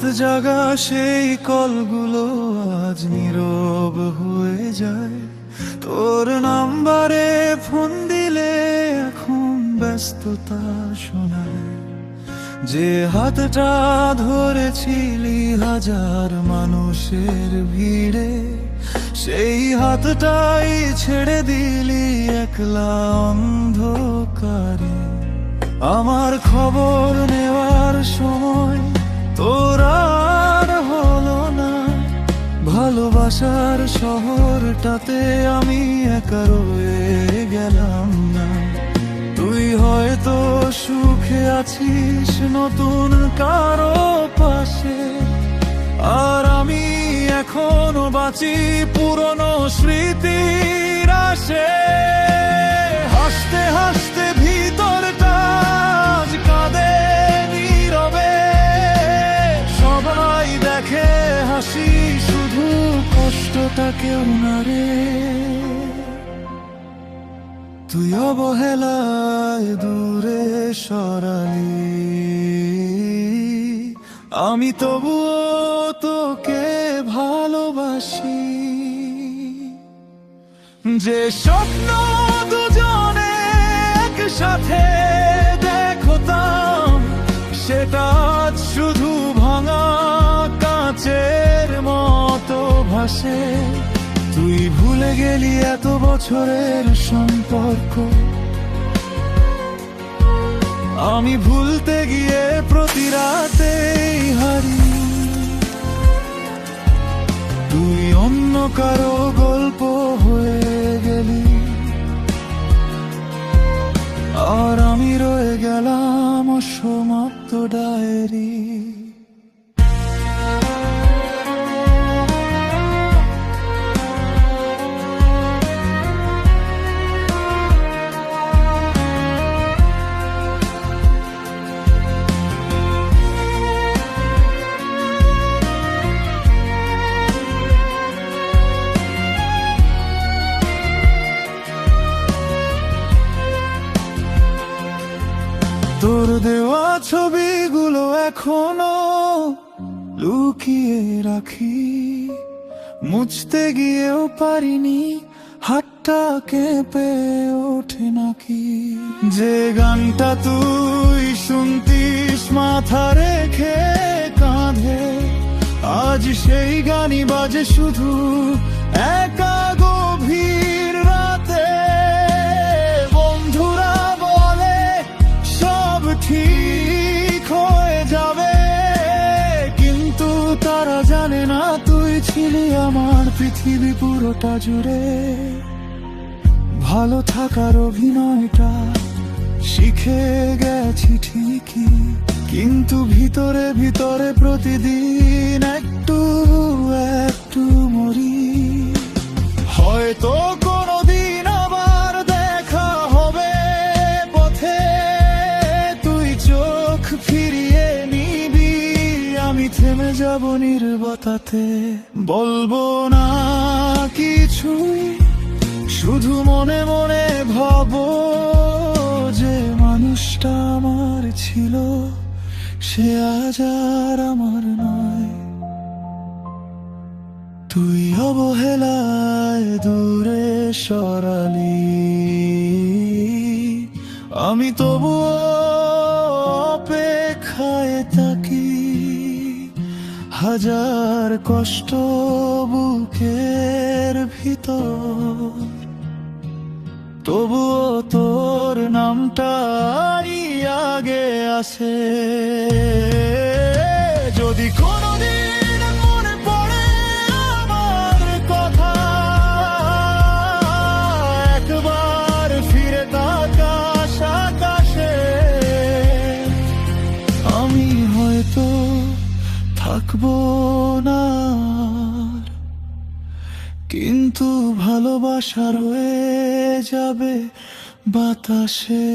রাত জাগা সেই কলগুলো আজ নীরব হয়ে যায়। তোর নাম্বারে ফোন দিলে এখন ব্যস্ততা শোনায়। যে হাতটা ধরেছিলি হাজার মানুষের ভিড়ে, সেই হাতটাই ছেড়ে দিলি একলা অন্ধকারে। আমার খবর নেওয়ার সময় তোর আর হলো না। ভালোবাসার শহরটাতে আমি একা রয়ে গেলাম না। তুই হয়তো সুখে আছিস নতুন কারো পাশে, আর আমি এখনো বাঁচি পুরনো স্মৃতির আশে। হাসতে হাসতে ভিতরটা আজ কাঁদে নীরবে। সবাই দেখে হাসি, শুধু কষ্টটা কেউ না রে। তুই অবহেলায় দূরে সরালি, আমি তবুও তোকে ভালোবাসি। যে স্বপ্ন দুজনে একসাথে দেখতাম, সেটা আজ শুধু ভাঙা কাঁচের মতো ভাসে। তুই ভুলে গেলি এত বছরের সম্পর্ক, আমি ভুলতে গিয়ে প্রতি রাতেই হারি। তুই অন্য কারো গল্প হয়ে গেলি, আর আমি রয়ে গেলাম অসমাপ্ত ডায়েরি। তোর দেওয়া ছবিগুলো এখনো লুকিয়ে রাখি, মুছতে গিয়েও পারিনি হাতটা কেঁপে ওঠে নাকি। যে গানটা তুই শুনতিস মাথা রেখে কাঁধে, আজ সেই গানই বাজে শুধু একা গভীর রাতে। বন্ধুরা বলে সব ঠিক হয়ে যাবে, কিন্তু তারা জানে না তুই ছিলি আমার পৃথিবী পুরোটা জুড়ে। ভালো থাকার অভিনয়টা শিখে গেছি ঠিকই, কিন্তু ভিতরে ভিতরে প্রতিদিন একটু একটু মরি। হয়তো কোনোদিন আবার দেখা হবে পথে, তুই চোখ ফিরিয়ে নিবি, আমি থেমে যাব নীরবতাতে। বলবো না কিছুই, শুধু মনে মনে ভাবো যে মানুষটা আমার ছিল সে আজ আর আমার নয়। তুই অবহেলায় দূরে সরালি, আমি তবুও অপেক্ষায় থাকি। হাজার কষ্ট বুকের ভিতর, তবুও তোর নামটাই আগে আসে। যদি কোনোদিন মনে পড়ে আমার কথা, একবার ফিরে তাকাস আকাশে। আমি হয়তো থাকবো না, কিন্তু ভালোবাসা রয়ে যাবে বাতাসে।